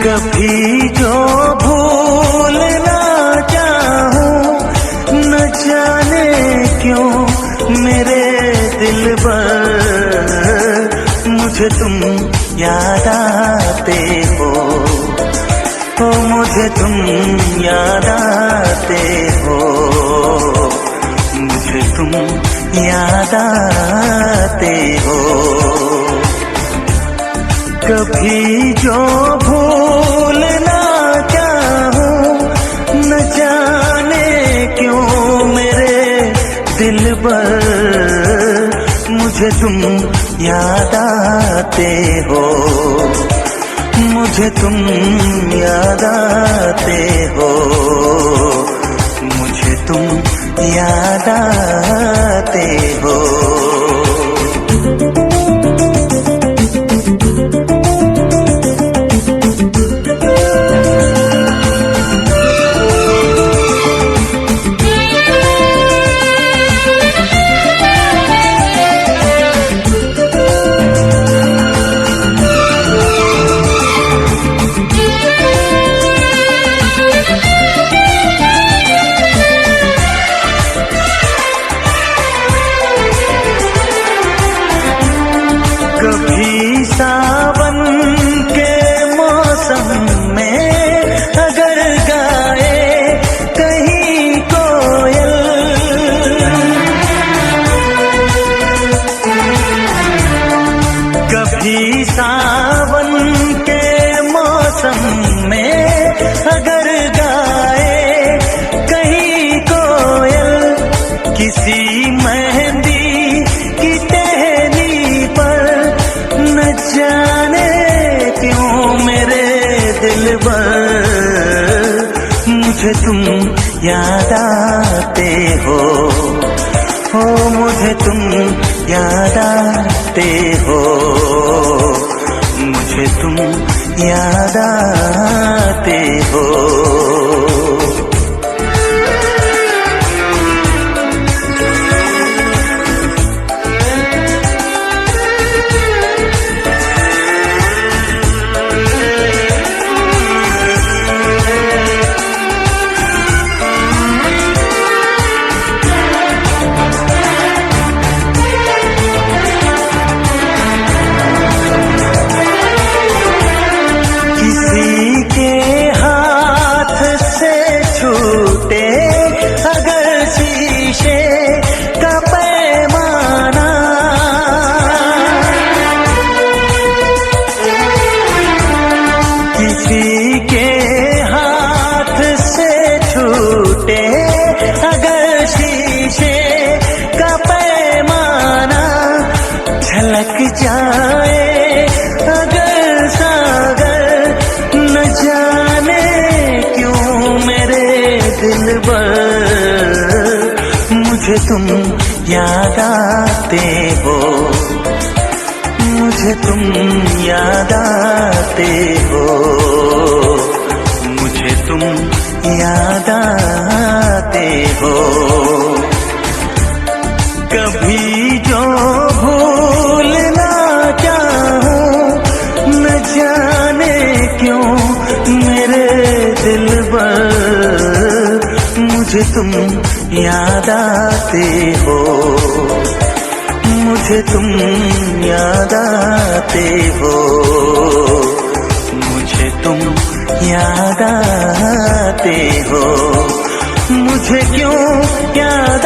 कभी जो भूलना चाहूं, न जाने क्यों मेरे दिलबर मुझे तुम याद आते हो। मुझे तुम याद आते हो, मुझे तुम याद आते हो। कभी जो भूलना चाहूं, न जाने क्यों मेरे दिलबर मुझे तुम याद आते हो। मुझे तुम याद आते हो, मुझे तुम याद आते हो। कभी सावन के मौसम में अगर गाए कहीं कोयल, कभी सावन के मौसम में अगर गाए कहीं कोयल, किसी मेहंदी की टहनी पर न जाने क्यों मेरे दिलबर मुझे तुम याद आते हो। मुझे तुम याद आते हो, मुझे तुम याद आते हो। किसी के हाथ से छूटे अगर शीशे का पैमाना, किसी के हाथ से छूटे अगर शीशे का पैमाना, झलक जाए अगर सागर न जाने क्यों मेरे दिलबर मुझे तुम याद आते हो। मुझे तुम याद आते हो, मुझे तुम याद आते हो। कभी जो भूलना चाहूं, न जाने क्यों मेरे दिलबर मुझे तुम याद आते हो। मुझे तुम याद आते हो, मुझे तुम याद आते हो। मुझे क्यों याद